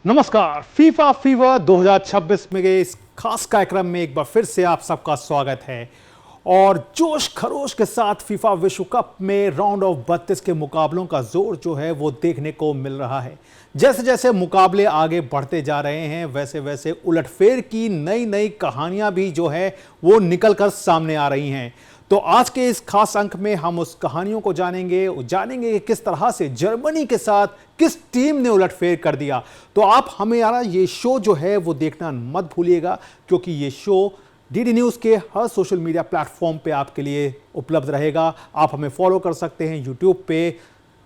नमस्कार। FIFA fever 2026 में के इस खास कार्यक्रम में एक बार फिर से आप सबका स्वागत है। और जोश खरोश के साथ फीफा विश्व कप में राउंड ऑफ 32 के मुकाबलों का जोर जो है वो देखने को मिल रहा है। जैसे जैसे मुकाबले आगे बढ़ते जा रहे हैं वैसे वैसे उलटफेर की नई नई कहानियां भी जो है वो निकल कर सामने आ रही हैं। तो आज के इस खास अंक में हम उस कहानियों को जानेंगे कि किस तरह से जर्मनी के साथ किस टीम ने उलटफेर कर दिया। तो आप हमारा ये शो जो है वो देखना मत भूलिएगा, क्योंकि ये शो डीडी न्यूज़ के हर सोशल मीडिया प्लेटफॉर्म पे आपके लिए उपलब्ध रहेगा। आप हमें फॉलो कर सकते हैं यूट्यूब पे,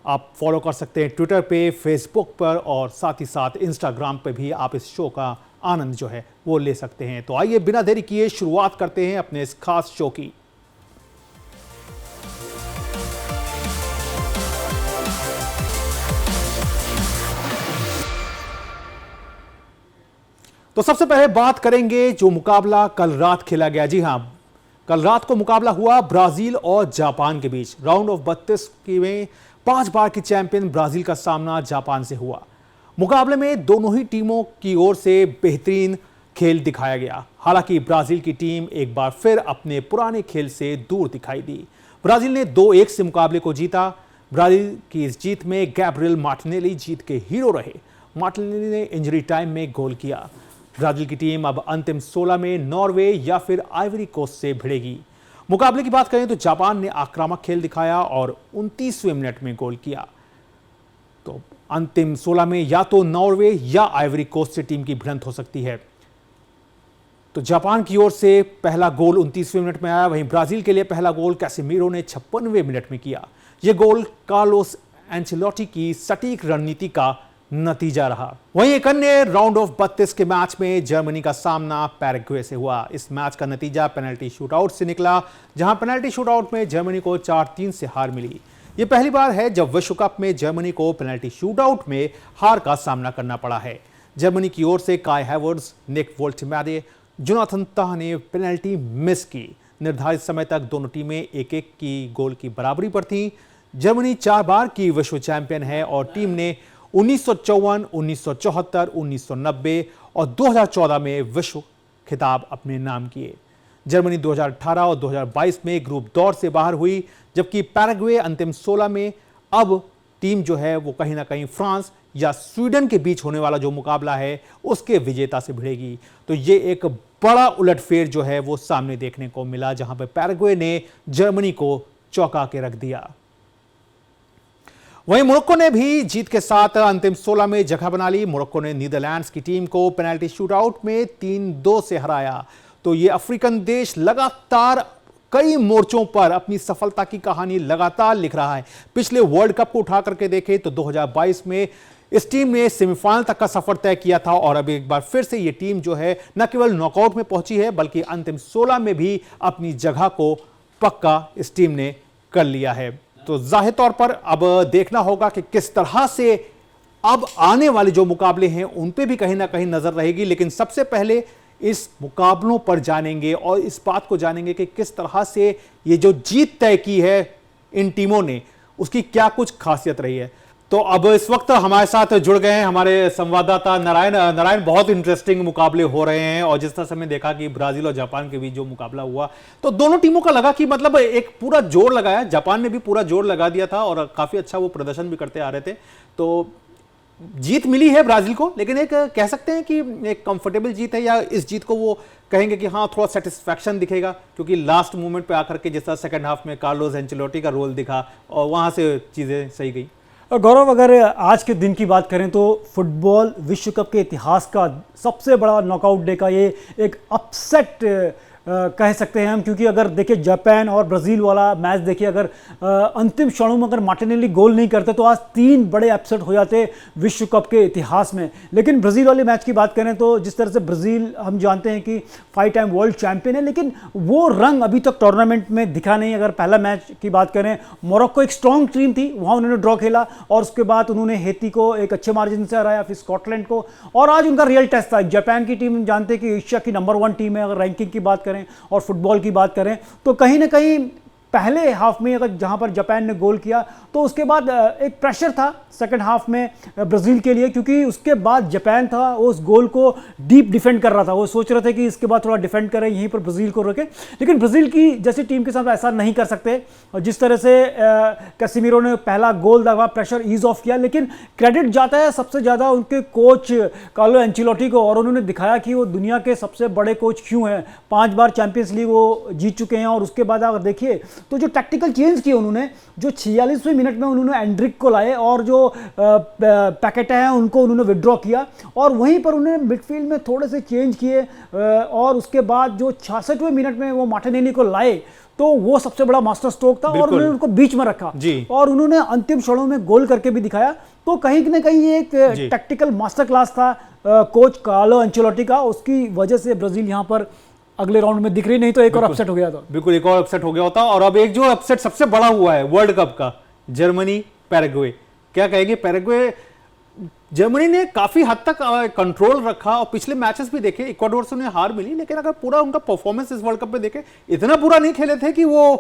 आप फॉलो कर सकते हैं ट्विटर पे, फेसबुक पर, और साथ ही साथ इंस्टाग्राम पे भी आप इस शो का आनंद जो है वो ले सकते हैं। तो आइए बिना देरी किए शुरुआत करते हैं अपने इस खास शो की। तो सबसे पहले बात करेंगे जो मुकाबला कल रात खेला गया। जी हां, कल रात को मुकाबला हुआ ब्राजील और जापान के बीच। राउंड ऑफ 32 में 5 बार की चैंपियन ब्राजील का सामना जापान से हुआ। मुकाबले में दोनों ही टीमों की ओर से बेहतरीन खेल दिखाया गया। हालांकि ब्राजील की टीम एक बार फिर अपने पुराने खेल से दूर दिखाई दी। ब्राजील ने 2-1 से मुकाबले को जीता। ब्राजील की इस जीत में गैब्रियल मार्टिनेली जीत के हीरो रहे। मार्टिनेली ने इंजरी टाइम में गोल किया। ब्राजील की टीम अब अंतिम 16 में नॉर्वे या फिर आइवरी कोस्ट से भिड़ेगी। मुकाबले की बात करें तो जापान ने आक्रामक खेल दिखाया और 29वें मिनट में गोल किया। तो अंतिम 16 में या तो नॉर्वे या आइवरी कोस्ट से टीम की भिड़ंत हो सकती है। तो जापान की ओर से पहला गोल 29वें मिनट में आया, वहीं ब्राजील के लिए पहला गोल कैसेमीरो ने 56वें मिनट में किया। यह गोल कार्लोस एंचेलोटी की सटीक रणनीति का नतीजा रहा। वहीं एक अन्य राउंड ऑफ 32 के मैच में जर्मनी का सामना पैराग्वे से हुआ। इस मैच का नतीजा पेनल्टी शूटआउट से निकला, जहां पेनल्टी शूटआउट में जर्मनी को 4-3 से हार मिली। यह पहली बार है जब विश्व कप में जर्मनी को पेनल्टी शूटआउट में हार का सामना करना पड़ा है। जर्मनी की ओर से काई हैवर्ट्ज, निक वोल्टेमादे, जोनाथन ताह ने पेनल्टी मिस की। निर्धारित समय तक दोनों टीमें 1-1 की गोल की बराबरी पर थीं। जर्मनी 4 बार की विश्व चैंपियन है और टीम ने 1954, 1974, 1990 और 2014 में विश्व खिताब अपने नाम किए। जर्मनी 2018 और 2022 में ग्रुप दौर से बाहर हुई, जबकि पैराग्वे अंतिम 16 में। अब टीम जो है वो कहीं ना कहीं फ्रांस या स्वीडन के बीच होने वाला जो मुकाबला है उसके विजेता से भिड़ेगी। तो ये एक बड़ा उलटफेर जो है वो सामने देखने को मिला, जहां पर पैराग्वे ने जर्मनी को चौंका के रख दिया। वहीं मोरक्को ने भी जीत के साथ अंतिम 16 में जगह बना ली। मोरक्को ने नीदरलैंड्स की टीम को पेनल्टी शूटआउट में 3-2 से हराया। तो ये अफ्रीकन देश लगातार कई मोर्चों पर अपनी सफलता की कहानी लगातार लिख रहा है। पिछले वर्ल्ड कप को उठा करके देखें तो 2022 में इस टीम ने सेमीफाइनल तक का सफर तय किया था, और अब एक बार फिर से ये टीम जो है न केवल नॉकआउट में पहुंची है बल्कि अंतिम 16 में भी अपनी जगह को पक्का इस टीम ने कर लिया है। तो जाहिर तौर पर अब देखना होगा कि किस तरह से अब आने वाले जो मुकाबले हैं उन पे भी कहीं ना कहीं नजर रहेगी। लेकिन सबसे पहले इस मुकाबलों पर जानेंगे और इस बात को जानेंगे कि किस तरह से ये जो जीत तय की है इन टीमों ने उसकी क्या कुछ खासियत रही है। तो अब इस वक्त हमारे साथ जुड़ गए हैं हमारे संवाददाता नारायण। बहुत इंटरेस्टिंग मुकाबले हो रहे हैं, और जिस तरह से हमने देखा कि ब्राजील और जापान के बीच जो मुकाबला हुआ तो दोनों टीमों का लगा कि मतलब एक पूरा जोर लगाया। जापान ने भी पूरा जोर लगा दिया था और काफी अच्छा वो प्रदर्शन भी करते आ रहे थे। तो जीत मिली है ब्राजील को, लेकिन एक कह सकते हैं कि एक कंफर्टेबल जीत है, या इस जीत को वो कहेंगे कि हाँ थोड़ा सेटिस्फैक्शन दिखेगा, क्योंकि लास्ट मोमेंट पे आकर के जिस तरह सेकंड हाफ में कार्लोस एंचेलोटी का रोल दिखा और वहां से चीजें सही गई। गौरव, अगर आज के दिन की बात करें तो फुटबॉल विश्व कप के इतिहास का सबसे बड़ा नॉकआउट डे का ये एक अपसेट कह सकते हैं हम, क्योंकि अगर देखिए जापान और ब्राज़ील वाला मैच देखिए, अगर अंतिम क्षणों में अगर मार्टिनेली गोल नहीं करते तो आज 3 बड़े अपसेट हो जाते विश्व कप के इतिहास में। लेकिन ब्राज़ील वाले मैच की बात करें तो जिस तरह से ब्राज़ील हम जानते हैं कि 5 टाइम वर्ल्ड चैंपियन है, लेकिन वो रंग अभी तक टूर्नामेंट में दिखा नहीं। अगर पहला मैच की बात करें, मोरक्को एक स्ट्रॉन्ग टीम थी, वहाँ उन्होंने ड्रॉ खेला और उसके बाद उन्होंने हेती को एक अच्छे मार्जिन से हराया, फिर स्कॉटलैंड को, और आज उनका रियल टेस्ट था। जापान की टीम जानते हैं कि एशिया की नंबर 1 टीम है अगर रैंकिंग की बात करें और फुटबॉल की बात करें, तो कहीं ना कहीं पहले हाफ में अगर जहां पर जापान ने गोल किया तो उसके बाद एक प्रेशर था सेकंड हाफ में ब्राज़ील के लिए, क्योंकि उसके बाद जापान था वो उस गोल को डीप डिफेंड कर रहा था। वो सोच रहे थे कि इसके बाद थोड़ा डिफेंड करें, यहीं पर ब्राज़ील को रोके, लेकिन ब्राज़ील की जैसी टीम के साथ ऐसा नहीं कर सकते। और जिस तरह से कैसेमीरो ने पहला गोल दबा, प्रेशर ईज ऑफ किया, लेकिन क्रेडिट जाता है सबसे ज़्यादा उनके कोच कार्लो एंचेलोटी को। और उन्होंने दिखाया कि वो दुनिया के सबसे बड़े कोच क्यों हैं। 5 बार चैंपियंस लीग वो जीत चुके हैं। और उसके बाद अगर देखिए तो जो टैक्टिकल चेंज किए उन्होंने, जो 46वें मिनट में उन्होंने एंड्रिक को लाए और जो पैकेट हैं उनको उन्होंने विड्रॉ किया, और वहीं पर उन्होंने मिडफील्ड में थोड़े से चेंज किए, और उसके बाद जो 66वें मिनट में वो मार्टिनेली को लाए, तो वो सबसे बड़ा मास्टर स्ट्रोक था। और उन्होंने उनको बीच में रखा और उन्होंने अंतिम क्षणों में गोल करके भी दिखाया। तो कहीं ना कहीं ये एक टैक्टिकल मास्टर क्लास था कोच कार्लो एंचेलोटी का। उसकी वजह से ब्राजील यहाँ पर अगले राउंड में दिख रही, नहीं तो एक और अपसेट हो गया था। बिल्कुल, एक और अपसेट हो गया होता। और अब एक जो अपसेट सबसे बड़ा हुआ है वर्ल्ड कप का, जर्मनी पैराग्वे, क्या कहेंगे? पैराग्वे, जर्मनी ने काफी हद तक कंट्रोल रखा और पिछले मैचेस भी देखे, इक्वाडोर से उन्हें हार मिली, लेकिन अगर पूरा उनका परफॉर्मेंस इस वर्ल्ड कप में देखे, इतना बुरा नहीं खेले थे कि वो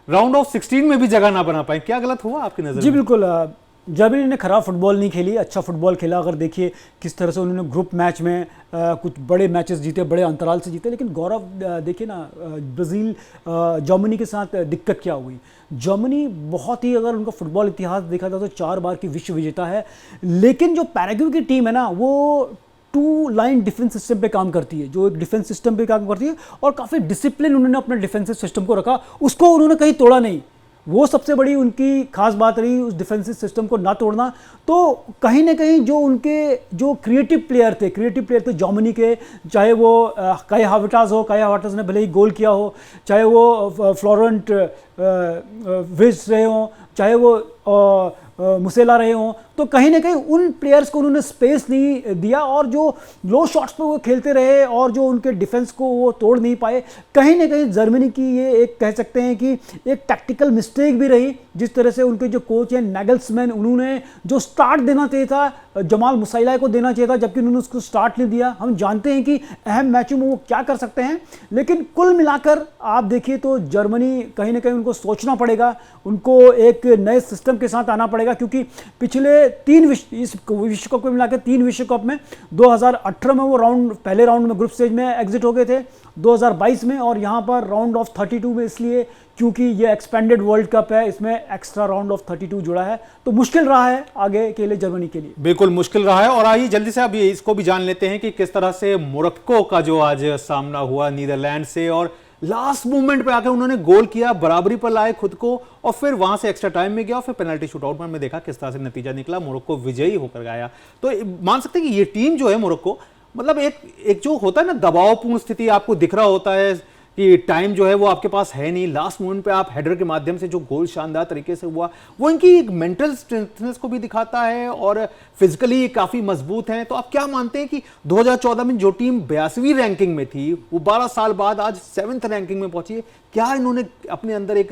राउंड ऑफ 16 में भी जगह ना बना पाए। क्या गलत हुआ आपकी नजर में? जी बिल्कुल, जर्मनी ने खराब फुटबॉल नहीं खेली, अच्छा फुटबॉल खेला। अगर देखिए किस तरह से उन्होंने ग्रुप मैच में कुछ बड़े मैचेस जीते, बड़े अंतराल से जीते, लेकिन गौरव देखिए ना, ब्राज़ील जर्मनी के साथ दिक्कत क्या हुई। जर्मनी बहुत ही, अगर उनका फुटबॉल इतिहास देखा जाए तो 4 बार की विश्व विजेता है, लेकिन जो पैराग्वे की टीम है ना, वो 2 लाइन डिफेंस सिस्टम पे काम करती है, जो एक डिफेंस सिस्टम पे काम करती है, और काफ़ी डिसिप्लिन उन्होंने अपने डिफेंसिव सिस्टम को रखा, उसको उन्होंने कहीं तोड़ा नहीं। वो सबसे बड़ी उनकी खास बात रही, उस डिफेंसिव सिस्टम को ना तोड़ना। तो कहीं ना कहीं जो उनके जो क्रिएटिव प्लेयर थे जर्मनी के, चाहे वो काई हावर्ट्ज़ हो, काई हावर्ट्ज़ ने भले ही गोल किया हो, चाहे वो फ्लोरेंट विर्ट्ज़ रहे हों, चाहे वो मुसेला रहे हों, तो कहीं ना कहीं उन प्लेयर्स को उन्होंने स्पेस नहीं दिया, और जो लो शॉट्स पे वो खेलते रहे और जो उनके डिफेंस को वो तोड़ नहीं पाए। कहीं ना कहीं जर्मनी की ये एक कह सकते हैं कि एक टैक्टिकल मिस्टेक भी रही। जिस तरह से उनके जो कोच हैं नागल्समैन, उन्होंने जो स्टार्ट देना चाहिए था जमाल मुसाइला को देना चाहिए था, जबकि उन्होंने उसको स्टार्ट नहीं दिया। हम जानते हैं कि अहम मैचों में वो क्या कर सकते हैं, लेकिन कुल मिलाकर आप देखिए तो जर्मनी कहीं ना कहीं उनको सोचना पड़ेगा, उनको एक नए सिस्टम के साथ आना पड़ेगा, क्योंकि पिछले 3 इस विश्व कप को मिलाकर 3 विश्व कप में 2018 में वो पहले राउंड में ग्रुप स्टेज में एग्जिट हो गए थे, 2022 में, और यहाँ पर राउंड ऑफ 32 में, इसलिए क्योंकि ये एक्सपेंडेड वर्ल्ड कप है, इसमें एक्स्ट्रा राउंड ऑफ 32 जुड़ा है। तो मुश्किल रहा है आगे के लिए जर्मनी के लिए, बिल्कुल मुश्किल रहा है। और आइए जल्दी से अब इसको भी जान लेते हैं कि किस तरह से मोरक्को का जो आज सामना हुआ नीदरलैंड से, और लास्ट मोमेंट पे आकर उन्होंने गोल किया, बराबरी पर लाए खुद को, और फिर वहां से एक्स्ट्रा टाइम में गया, और फिर पेनल्टी शूटआउट में देखा किस तरह से नतीजा निकला, मोरक्को विजयी होकर गया। तो मान सकते हैं कि ये टीम जो है मोरक्को, मतलब एक जो होता है ना दबावपूर्ण स्थिति आपको दिख रहा होता है कि टाइम जो है वो आपके पास है नहीं, लास्ट मोमेंट पे आप हेडर के माध्यम से जो गोल शानदार तरीके से हुआ, वो इनकी एक मेंटल स्ट्रेंथनेस को भी दिखाता है, और फिजिकली काफ़ी मजबूत हैं। तो आप क्या मानते हैं कि 2014 में जो टीम 82वीं रैंकिंग में थी, वो 12 साल बाद आज 7th रैंकिंग में पहुंची है, क्या इन्होंने अपने अंदर एक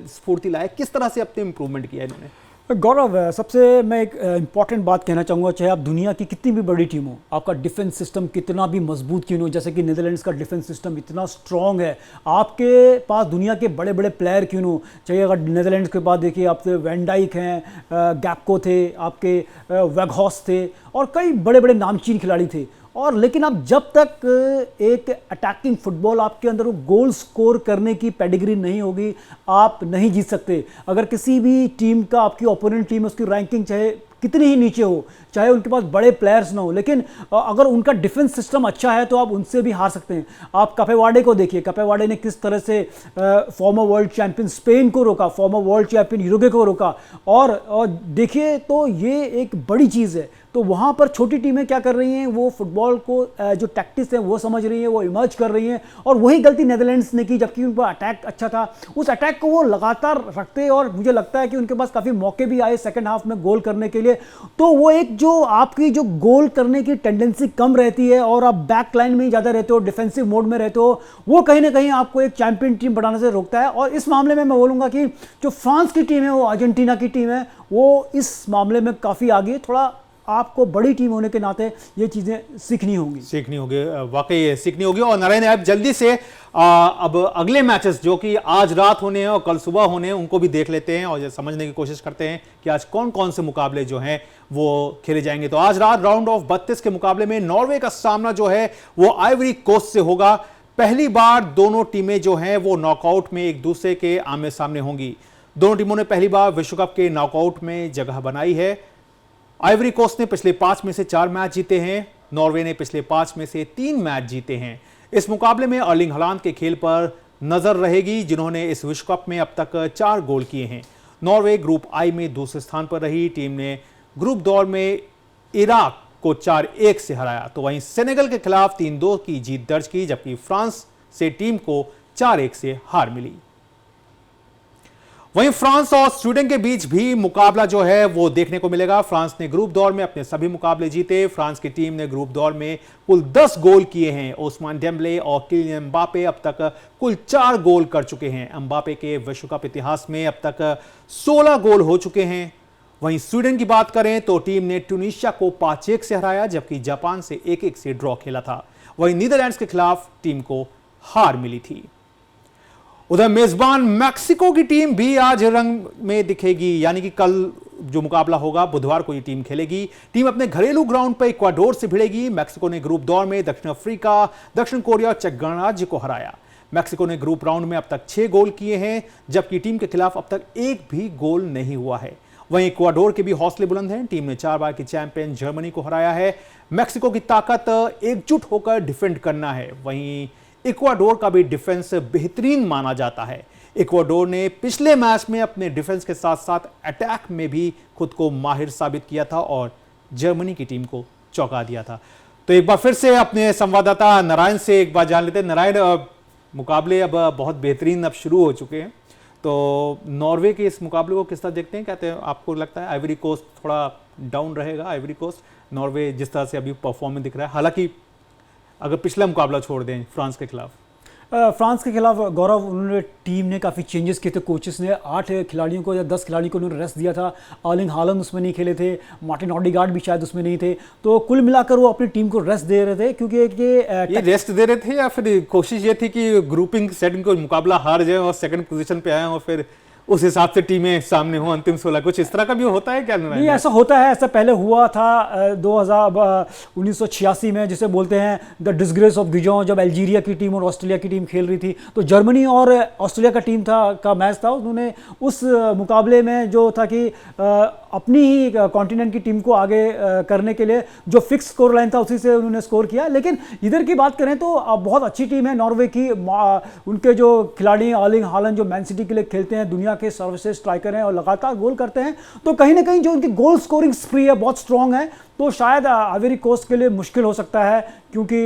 स्फूर्ति लाया, किस तरह से अपने इंप्रूवमेंट किया इन्होंने? गौरव, सबसे मैं एक इम्पॉर्टेंट बात कहना चाहूँगा, चाहे आप दुनिया की कितनी भी बड़ी टीम हो, आपका डिफेंस सिस्टम कितना भी मजबूत क्यों हो, जैसे कि नीदरलैंड्स का डिफेंस सिस्टम इतना स्ट्रॉन्ग है, आपके पास दुनिया के बड़े बड़े प्लेयर क्यों हो, चाहे अगर नीदरलैंड्स के बाद देखिए आपके वैन डाइक हैं, गैप्को थे, आपके वेगहॉर्स्ट थे, और कई बड़े बड़े नामचीन खिलाड़ी थे, और लेकिन आप जब तक एक अटैकिंग फुटबॉल आपके अंदर वो गोल स्कोर करने की पेडिग्री नहीं होगी, आप नहीं जीत सकते। अगर किसी भी टीम का, आपकी ओपोनेंट टीम है, उसकी रैंकिंग चाहे कितनी ही नीचे हो, चाहे उनके पास बड़े प्लेयर्स ना हो, लेकिन अगर उनका डिफेंस सिस्टम अच्छा है तो आप उनसे भी हार सकते हैं। आप कपेवाडे को देखिए, कपेवाडे ने किस तरह से फॉर्मर वर्ल्ड चैंपियन स्पेन को रोका, फॉर्मर वर्ल्ड चैंपियन यूरुग्वे को रोका, और देखिए तो ये एक बड़ी चीज़ है। तो वहाँ पर छोटी टीमें क्या कर रही हैं, वो फुटबॉल को जो टैक्टिक्स है वो समझ रही हैं, वो इमर्ज कर रही हैं, और वही गलती नेदरलैंड्स ने की, जबकि उनका अटैक अच्छा था, उस अटैक को वो लगातार रखते, और मुझे लगता है कि उनके पास काफ़ी मौके भी आए सेकंड हाफ में गोल करने के लिए। तो वो एक जो आपकी जो गोल करने की टेंडेंसी कम रहती है, और आप बैक लाइन में ही ज़्यादा रहते हो, डिफेंसिव मोड में रहते हो, वो कहीं ना कहीं आपको एक चैंपियन टीम बनाने से रोकता है। और इस मामले में मैं बोलूँगा कि जो फ्रांस की टीम है, वो अर्जेंटीना की टीम है, वो इस मामले में काफ़ी आगे, थोड़ा आपको बड़ी टीम होने के नाते ये चीज़ें सीखनी होंगी, वाकई सीखनी होगी। और नारायण, आप जल्दी से अब अगले मैचेस जो कि आज रात होने हैं और कल सुबह होने हैं उनको भी देख लेते हैं और ये समझने की कोशिश करते हैं कि आज कौन कौन से मुकाबले जो हैं वो खेले जाएंगे। तो आज रात राउंड ऑफ 32 के मुकाबले में नॉर्वे का सामना जो है वो आइवरी कोस्ट से होगा। पहली बार दोनों टीमें जो हैं वो नॉकआउट में एक दूसरे के आमने सामने होंगी। दोनों टीमों ने पहली बार विश्व कप के नॉकआउट में जगह बनाई है। आइवरी कोस्ट ने पिछले 5 में से 4 मैच जीते हैं, नॉर्वे ने पिछले 5 में से 3 मैच जीते हैं। इस मुकाबले में अर्लिंग हालांड के खेल पर नजर रहेगी, जिन्होंने इस विश्व कप में अब तक 4 गोल किए हैं। नॉर्वे ग्रुप आई में दूसरे स्थान पर रही। टीम ने ग्रुप दौर में इराक को 4-1 से हराया, तो वहीं सेनेगल के खिलाफ 3-2 की जीत दर्ज की, जबकि फ्रांस से टीम को 4-1 से हार मिली। वहीं फ्रांस और स्वीडन के बीच भी मुकाबला जो है वो देखने को मिलेगा। फ्रांस ने ग्रुप दौर में अपने सभी मुकाबले जीते। फ्रांस की टीम ने ग्रुप दौर में कुल 10 गोल किए हैं। ओस्मान डेम्बले और किलियन एम्बापे अब तक कुल 4 गोल कर चुके हैं। एम्बापे के विश्व कप इतिहास में अब तक 16 गोल हो चुके हैं। वहीं स्वीडन की बात करें तो टीम ने ट्यूनीशिया को 5-1 से हराया, जबकि जापान से 1-1 से ड्रॉ खेला था। वहीं नीदरलैंड्स के खिलाफ टीम को हार मिली थी। उधर मेजबान मैक्सिको की टीम भी आज रंग में दिखेगी, यानी कि कल जो मुकाबला होगा बुधवार को ये टीम खेलेगी। टीम अपने घरेलू ग्राउंड पर इक्वाडोर से भिड़ेगी। मैक्सिको ने ग्रुप दौर में दक्षिण अफ्रीका, दक्षिण कोरिया और चेक गणराज्य को हराया। मैक्सिको ने ग्रुप राउंड में अब तक 6 गोल किए हैं, जबकि टीम के खिलाफ अब तक एक भी गोल नहीं हुआ है। वहीं इक्वाडोर के भी हौसले बुलंद हैं। टीम ने 4 बार की चैंपियन जर्मनी को हराया है। मैक्सिको की ताकत एकजुट होकर डिफेंड करना है। वहीं इक्वाडोर का भी डिफेंस बेहतरीन माना जाता है। इक्वाडोर ने पिछले मैच में अपने डिफेंस के साथ साथ अटैक में भी खुद को माहिर साबित किया था और जर्मनी की टीम को चौंका दिया था। तो एक बार फिर से अपने संवाददाता नारायण से एक बार जान लेते हैं। नारायण, मुकाबले अब बहुत बेहतरीन अब शुरू हो चुके हैं, तो नॉर्वे के इस मुकाबले को किस तरह देखते हैं? कहते हैं आपको लगता है आइवरी कोस्ट थोड़ा डाउन रहेगा? आइवरी कोस्ट, नॉर्वे जिस तरह से अभी परफॉर्मेंस दिख रहा है, हालांकि अगर पिछला मुकाबला छोड़ दें फ्रांस के खिलाफ। फ्रांस के खिलाफ गौरव, उन्होंने टीम ने काफ़ी चेंजेस किए थे। कोचेस ने 8 खिलाड़ियों को या 10 खिलाड़ियों को उन्होंने रेस्ट दिया था। अर्लिंग हालैंड उसमें नहीं खेले थे, मार्टिन ऑडेगार्ड भी शायद उसमें नहीं थे। तो कुल मिलाकर वो अपनी टीम को रेस्ट दे रहे थे, क्योंकि ये रेस्ट दे रहे थे या फिर कोशिश ये थी कि ग्रुपिंग सेटिंग को मुकाबला हार जाए और सेकंड पोजीशन पे आए और फिर उस हिसाब से टीमें सामने हो अंतिम 16? कुछ इस तरह का भी होता है क्या? नहीं, ऐसा होता है। ऐसा पहले हुआ था 1986 में, जिसे बोलते हैं द डिसग्रेस ऑफ गिजों, जब अल्जीरिया की टीम और ऑस्ट्रेलिया की टीम खेल रही थी। तो जर्मनी और ऑस्ट्रेलिया का टीम का मैच था। उन्होंने उस मुकाबले में जो था कि अपनी ही कॉन्टिनेंट की टीम को आगे करने के लिए जो फिक्स स्कोर लाइन था उसी से उन्होंने स्कोर किया। लेकिन इधर की बात करें तो बहुत अच्छी टीम है नॉर्वे की। उनके जो खिलाड़ी अर्लिंग हालैंड जो मैन सिटी के लिए खेलते हैं, दुनिया के सर्वश्रेष्ठ स्ट्राइकर हैं और लगातार गोल करते हैं। तो कहीं ना कहीं जो उनकी गोल स्कोरिंग स्प्री है बहुत स्ट्रांग है। तो शायद आइवरी कोस्ट के लिए मुश्किल हो सकता है, क्योंकि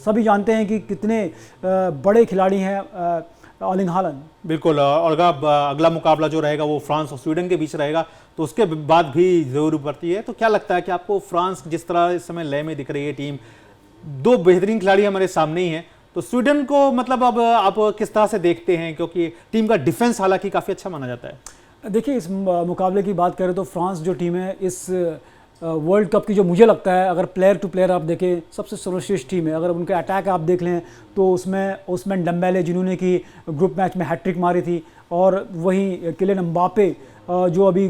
सभी जानते हैं कि कितने बड़े खिलाड़ी हैं अर्लिंग हालैंड। बिल्कुल। और अगला मुकाबला जो रहेगा वो फ्रांस और स्वीडन के बीच रहेगा, तो उसके बाद भी जरूर पड़ती है। तो क्या लगता है कि आपको फ्रांस जिस तरह इस समय लय में दिख रही है टीम, 2 बेहतरीन खिलाड़ी हमारे सामने ही हैं, तो स्वीडन को मतलब अब आप किस तरह से देखते हैं? क्योंकि टीम का डिफेंस हालांकि काफ़ी अच्छा माना जाता है। देखिए, इस मुकाबले की बात करें तो फ्रांस जो टीम है इस वर्ल्ड कप की, जो मुझे लगता है अगर प्लेयर टू प्लेयर आप देखें, सबसे सर्वश्रेष्ठ टीम है। अगर उनके अटैक आप देख लें तो उसमें ओस्मान डेम्बेले जिन्होंने कि ग्रुप मैच में हैट्रिक मारी थी, और वहीं किलियन एम्बापे जो अभी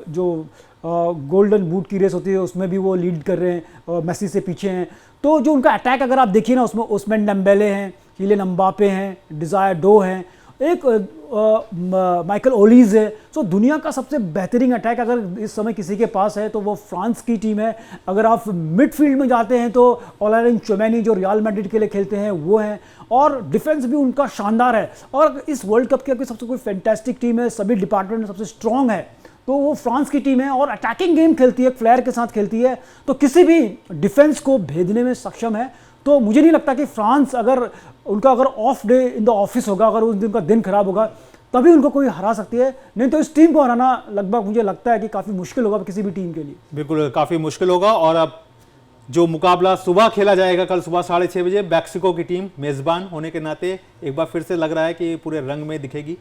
जो गोल्डन बूट की रेस होती है उसमें भी वो लीड कर रहे हैं, मेसी से पीछे हैं। तो जो उनका अटैक अगर आप देखिए ना, उसमें ओस्मान डेम्बेले हैं, किलियन एम्बापे हैं, डिज़ायर डो हैं, एक माइकल ओलीज है। सो दुनिया का सबसे बेहतरीन अटैक अगर इस समय किसी के पास है तो वो फ्रांस की टीम है। अगर आप मिडफील्ड में जाते हैं तो ऑलारिन चोमेनी जो रियल मैड्रिड के लिए खेलते हैं वो हैं, और डिफेंस भी उनका शानदार है। और इस वर्ल्ड कप की सबसे कोई फैंटास्टिक टीम है, सभी डिपार्टमेंट में सबसे स्ट्रॉन्ग है, तो वो फ्रांस की टीम है। और अटैकिंग गेम खेलती है, फ्लेयर के साथ खेलती है, तो किसी भी डिफेंस को भेदने में सक्षम है। तो मुझे नहीं लगता कि फ्रांस अगर उनका of day in the office होगा, अगर उस दिन का दिन खराब होगा, तभी उनको कोई हरा सकती है। नहीं तो इस टीम को हराना लगभग मुझे लगता है कि काफ़ी मुश्किल होगा किसी भी टीम के लिए। बिल्कुल, काफ़ी मुश्किल होगा। और अब जो मुकाबला सुबह खेला जाएगा कल सुबह 6:30 बजे, मैक्सिको की टीम मेज़बान होने के नाते एक बार फिर से लग रहा है कि पूरे रंग में दिखेगी।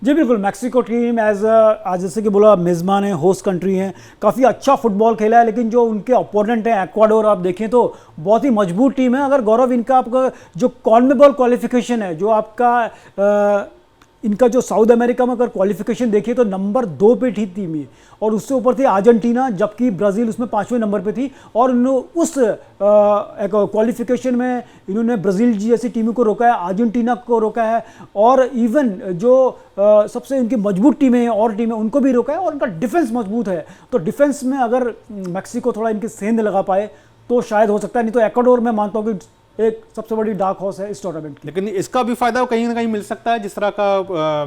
जी बिल्कुल, मैक्सिको टीम एज आज जैसे कि बोला मेज़बान है, होस्ट कंट्री है, काफ़ी अच्छा फुटबॉल खेला है, लेकिन जो उनके अपोनेंट हैं एक्वाडोर, आप देखें तो बहुत ही मजबूत टीम है। अगर गौरव इनका आपका जो कॉन्मेबॉल क्वालिफिकेशन है, जो आपका इनका जो साउथ अमेरिका में अगर क्वालिफिकेशन देखिए तो नंबर 2 पे थी टीम ये, और उससे ऊपर थी अर्जेंटीना, जबकि ब्राज़ील उसमें 5वें नंबर पे थी। और उन्होंने उस क्वालिफिकेशन में इन्होंने ब्राज़ील जैसी टीमों को रोका है, अर्जेंटीना को रोका है, और इवन जो सबसे उनकी मजबूत टीमें हैं और टीमें उनको भी रोका है, और उनका डिफेंस मजबूत है। तो डिफेंस में अगर मैक्सिको थोड़ा इनकी सेंध लगा पाए तो शायद हो सकता है, नहीं तो एक्वाडोर में मानता हूँ कि एक सबसे बड़ी डार्क हॉर्स है इस टूर्नामेंट की। लेकिन इसका भी फायदा कहीं ना कहीं मिल सकता है, जिस तरह का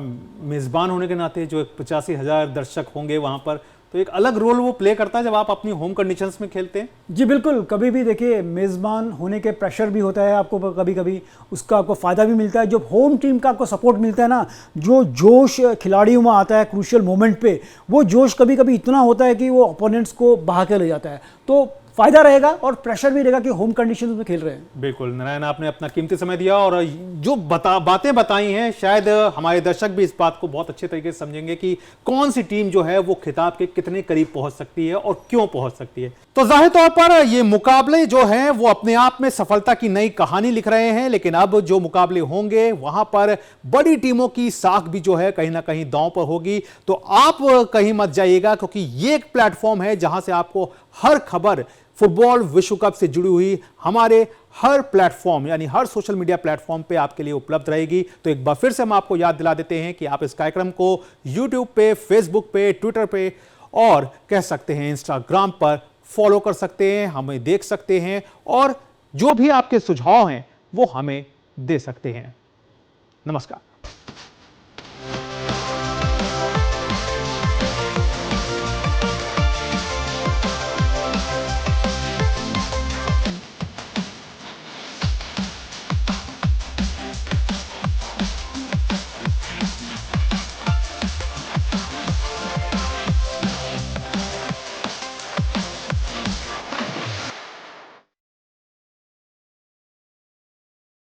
मेज़बान होने के नाते जो 85,000 दर्शक होंगे वहां पर, तो एक अलग रोल वो प्ले करता है जब आप अपनी होम कंडीशंस में खेलते हैं। जी बिल्कुल, कभी भी देखिए मेज़बान होने के प्रेशर भी होता है आपको, कभी कभी उसका आपको फ़ायदा भी मिलता है। जब होम टीम का आपको सपोर्ट मिलता है ना, जो जोश खिलाड़ियों में आता है क्रूशियल मोमेंट पे, वो जोश कभी कभी इतना होता है कि वो अपोनेंट्स को बहा के ले जाता है। तो फायदा रहेगा और प्रेशर भी रहेगा कि होम कंडीशंस में खेल रहे हैं। बिल्कुल नारायण, आपने अपना कीमती समय दिया और जो बातें बताई हैं, शायद हमारे दर्शक भी इस बात को बहुत अच्छे तरीके से समझेंगे कि कौन सी टीम जो है वो खिताब के कितने करीब पहुंच सकती है और क्यों पहुंच सकती है। तो जाहिर तौर पर ये मुकाबले जो हैं वो अपने आप में सफलता की नई कहानी लिख रहे हैं, लेकिन अब जो मुकाबले होंगे वहां पर बड़ी टीमों की साख भी जो है कहीं ना कहीं दांव पर होगी। तो आप कहीं मत जाइएगा, क्योंकि ये एक प्लेटफॉर्म है जहां से आपको हर खबर फुटबॉल विश्व कप से जुड़ी हुई हमारे हर प्लेटफॉर्म यानी हर सोशल मीडिया प्लेटफॉर्म पे आपके लिए उपलब्ध रहेगी। तो एक बार फिर से हम आपको याद दिला देते हैं कि आप इस कार्यक्रम को YouTube पे, Facebook पे, Twitter पे और कह सकते हैं Instagram पर फॉलो कर सकते हैं, हमें देख सकते हैं और जो भी आपके सुझाव हैं वो हमें दे सकते हैं। नमस्कार।